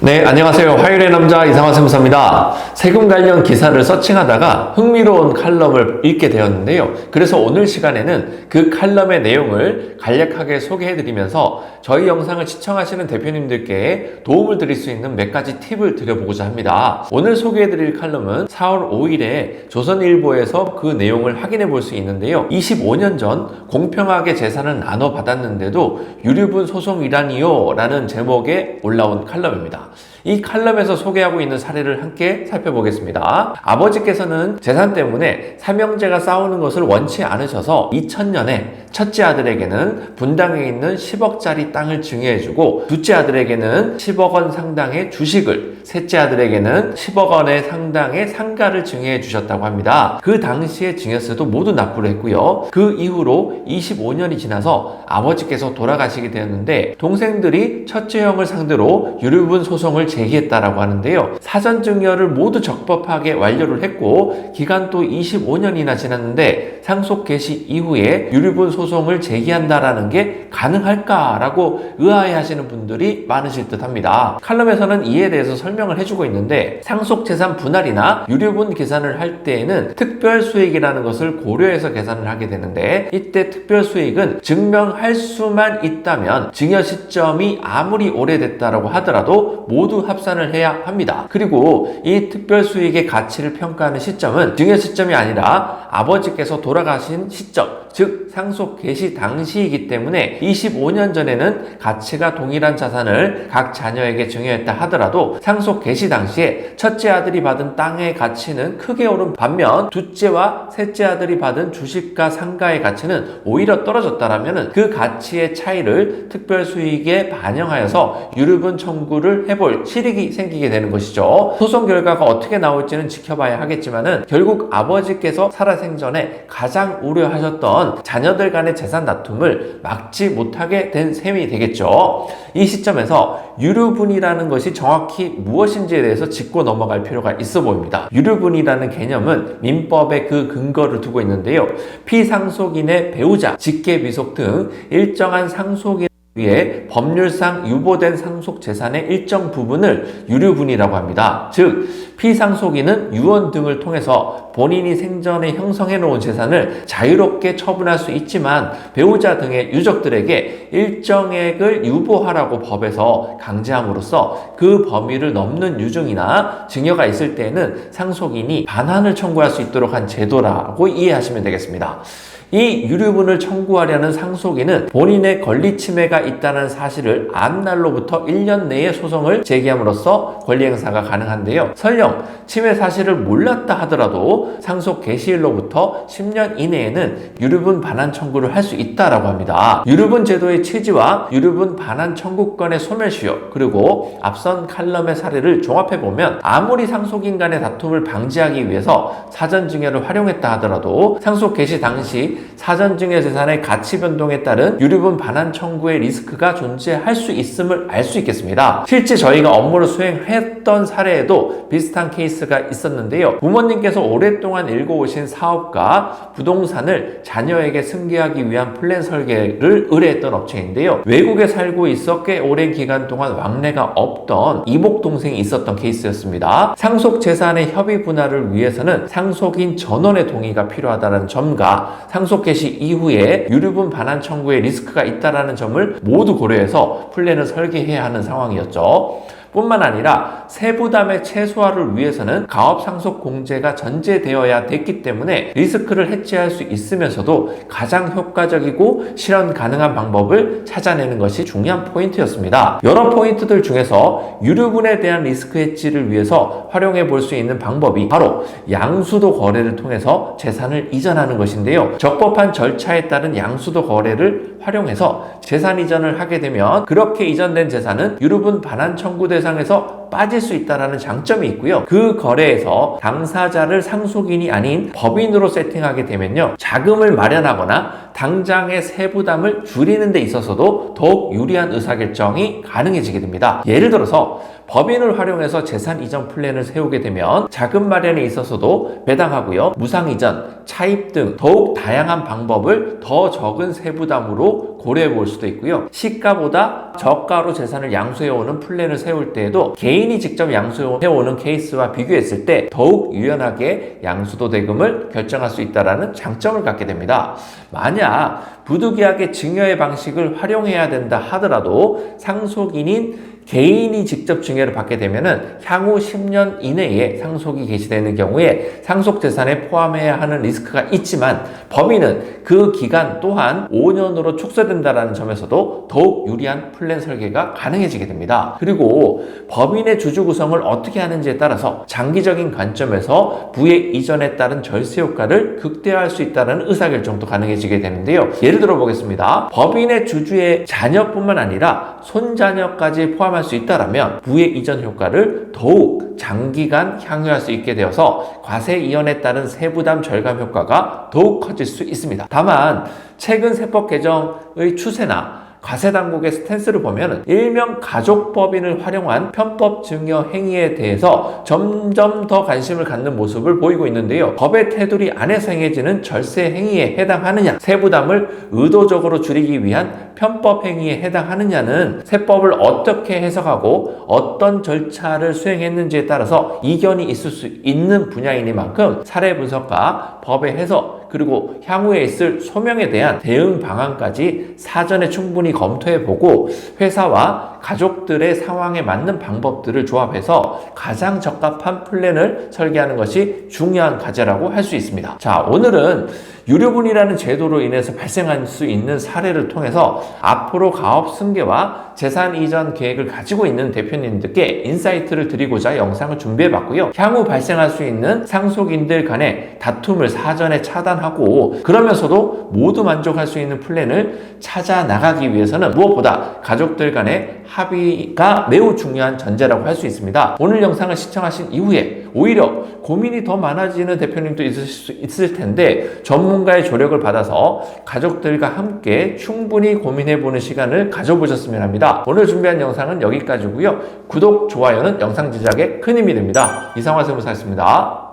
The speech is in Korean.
네, 안녕하세요. 화요일의 남자 이상화 세무사입니다. 세금 관련 기사를 서칭하다가 흥미로운 칼럼을 읽게 되었는데요. 그래서 오늘 시간에는 그 칼럼의 내용을 간략하게 소개해드리면서 저희 영상을 시청하시는 대표님들께 도움을 드릴 수 있는 몇 가지 팁을 드려보고자 합니다. 오늘 소개해드릴 칼럼은 4월 5일에 조선일보에서 그 내용을 확인해 볼 수 있는데요. 25년 전 공평하게 재산을 나눠 받았는데도 유류분 소송이라니요 라는 제목에 올라온 칼럼입니다. 이 칼럼에서 소개하고 있는 사례를 함께 살펴보겠습니다. 아버지께서는 재산 때문에 삼형제가 싸우는 것을 원치 않으셔서 2000년에 첫째 아들에게는 분당에 있는 10억짜리 땅을 증여해주고 둘째 아들에게는 10억 원 상당의 주식을, 셋째 아들에게는 10억 원의 상당의 상가를 증여해 주셨다고 합니다. 그 당시의 증여세도 모두 납부를 했고요. 그 이후로 25년이 지나서 아버지께서 돌아가시게 되었는데 동생들이 첫째 형을 상대로 유류분 소송을 제기했다라고 하는데요. 사전 증여를 모두 적법하게 완료를 했고 기간도 25년이나 지났는데 상속 개시 이후에 유류분 소송을 제기한다라는 게 가능할까라고 의아해하시는 분들이 많으실 듯합니다. 칼럼에서는 이에 대해서 설명을 해주고 있는데 상속재산 분할이나 유류분 계산을 할 때에는 특별수익이라는 것을 고려해서 계산을 하게 되는데 이때 특별수익은 증명할 수만 있다면 증여 시점이 아무리 오래됐다라고 하더라도 모두 합산을 해야 합니다. 그리고 이 특별수익의 가치를 평가하는 시점은 증여 시점이 아니라 아버지께서 돌아가신 시점, 즉 상속 개시 당시이기 때문에 25년 전에는 가치가 동일한 자산을 각 자녀에게 증여했다 하더라도 상속 개시 당시에 첫째 아들이 받은 땅의 가치는 크게 오른 반면 둘째와 셋째 아들이 받은 주식과 상가의 가치는 오히려 떨어졌다라면 그 가치의 차이를 특별수익에 반영하여서 유류분 청구를 해볼 실익이 생기게 되는 것이죠. 소송 결과가 어떻게 나올지는 지켜봐야 하겠지만은 결국 아버지께서 살아생전에 가장 우려하셨던 자녀들 간의 재산 다툼을 막지 못하게 된 셈이 되겠죠. 이 시점에서 유류분이라는 것이 정확히 무엇인지에 대해서 짚고 넘어갈 필요가 있어 보입니다. 유류분이라는 개념은 민법의 그 근거를 두고 있는데요. 피상속인의 배우자, 직계비속 등 일정한 상속인 위에 법률상 유보된 상속 재산의 일정 부분을 유류분이라고 합니다. 즉 피상속인은 유언 등을 통해서 본인이 생전에 형성해 놓은 재산을 자유롭게 처분할 수 있지만 배우자 등의 유족들에게 일정액을 유보하라고 법에서 강제함으로써 그 범위를 넘는 유증이나 증여가 있을 때에는 상속인이 반환을 청구할 수 있도록 한 제도라고 이해하시면 되겠습니다. 이 유류분을 청구하려는 상속인은 본인의 권리 침해가 있다는 사실을 안 날로부터 1년 내에 소송을 제기함으로써 권리 행사가 가능한데요. 설령 침해 사실을 몰랐다 하더라도 상속 개시일로부터 10년 이내에는 유류분 반환 청구를 할 수 있다라고 합니다. 유류분 제도의 취지와 유류분 반환 청구권의 소멸시효 그리고 앞선 칼럼의 사례를 종합해보면 아무리 상속인 간의 다툼을 방지하기 위해서 사전증여를 활용했다 하더라도 상속 개시 당시 사전증여 재산의 가치 변동에 따른 유류분 반환 청구의 리스크가 존재할 수 있음을 알 수 있겠습니다. 실제 저희가 업무를 수행했던 사례에도 비슷한 케이스가 있었는데요. 부모님께서 오랫동안 일궈오신 사업과 부동산을 자녀에게 승계하기 위한 플랜 설계를 의뢰했던 업체인데요. 외국에 살고 있어 꽤 오랜 기간 동안 왕래가 없던 이복 동생이 있었던 케이스였습니다. 상속 재산의 협의 분할을 위해서는 상속인 전원의 동의가 필요하다는 점과 상속 개시 이후에 유류분 반환 청구의 리스크가 있다는 점을 모두 고려해서 플랜을 설계해야 하는 상황이었죠. 뿐만 아니라 세부담의 최소화를 위해서는 가업 상속 공제가 전제되어야 됐기 때문에 리스크를 해치할 수 있으면서도 가장 효과적이고 실현 가능한 방법을 찾아내는 것이 중요한 포인트였습니다. 여러 포인트들 중에서 유류분에 대한 리스크 해치를 위해서 활용해 볼 수 있는 방법이 바로 양수도 거래를 통해서 재산을 이전하는 것인데요. 적법한 절차에 따른 양수도 거래를 활용해서 재산 이전을 하게 되면 그렇게 이전된 재산은 유류분 반환 청구 대상에서 빠질 수 있다는 장점이 있고요. 그 거래에서 당사자를 상속인이 아닌 법인으로 세팅하게 되면요. 자금을 마련하거나 당장의 세부담을 줄이는 데 있어서도 더욱 유리한 의사결정이 가능해지게 됩니다. 예를 들어서 법인을 활용해서 재산 이전 플랜을 세우게 되면 자금 마련에 있어서도 배당하고요, 무상 이전, 차입 등 더욱 다양한 방법을 더 적은 세부담으로 고려해 볼 수도 있고요. 시가보다 저가로 재산을 양수해오는 플랜을 세울 때에도 개인이 직접 양수해오는 케이스와 비교했을 때 더욱 유연하게 양수도 대금을 결정할 수 있다는 장점을 갖게 됩니다. 만약 부득이하게 증여의 방식을 활용해야 된다 하더라도 상속인인 개인이 직접 증여를 받게 되면은 향후 10년 이내에 상속이 개시되는 경우에 상속 재산에 포함해야 하는 리스크가 있지만 법인은 그 기간 또한 5년으로 축소된다는 점에서도 더욱 유리한 플랜 설계가 가능해지게 됩니다. 그리고 법인의 주주 구성을 어떻게 하는지에 따라서 장기적인 관점에서 부의 이전에 따른 절세 효과를 극대화할 수 있다는 의사결정도 가능해지게 되는데요. 예를 들어 보겠습니다. 법인의 주주의 자녀뿐만 아니라 손자녀까지 포함할 수 있다면 부의 이전 효과를 더욱 장기간 향유할 수 있게 되어서 과세 이연에 따른 세부담 절감 효과가 더욱 커질 수 있습니다. 다만 최근 세법 개정의 추세나 과세 당국의 스탠스를 보면 일명 가족법인을 활용한 편법 증여 행위에 대해서 점점 더 관심을 갖는 모습을 보이고 있는데요. 법의 테두리 안에서 행해지는 절세 행위에 해당하느냐, 세부담을 의도적으로 줄이기 위한 편법 행위에 해당하느냐는 세법을 어떻게 해석하고 어떤 절차를 수행했는지에 따라서 이견이 있을 수 있는 분야이니만큼 사례 분석과 법의 해석, 그리고 향후에 있을 소명에 대한 대응 방안까지 사전에 충분히 검토해보고 회사와 가족들의 상황에 맞는 방법들을 조합해서 가장 적합한 플랜을 설계하는 것이 중요한 과제라고 할 수 있습니다. 자, 오늘은 유류분이라는 제도로 인해서 발생할 수 있는 사례를 통해서 앞으로 가업 승계와 재산 이전 계획을 가지고 있는 대표님들께 인사이트를 드리고자 영상을 준비해봤고요. 향후 발생할 수 있는 상속인들 간의 다툼을 사전에 차단하고 그러면서도 모두 만족할 수 있는 플랜을 찾아 나가기 위해서는 무엇보다 가족들 간의 합의가 매우 중요한 전제라고 할 수 있습니다. 오늘 영상을 시청하신 이후에 오히려 고민이 더 많아지는 대표님도 있을 수 있을 텐데 전문가의 조력을 받아서 가족들과 함께 충분히 고민해보는 시간을 가져보셨으면 합니다. 오늘 준비한 영상은 여기까지고요. 구독, 좋아요는 영상 제작에 큰 힘이 됩니다. 이상화 세무사였습니다.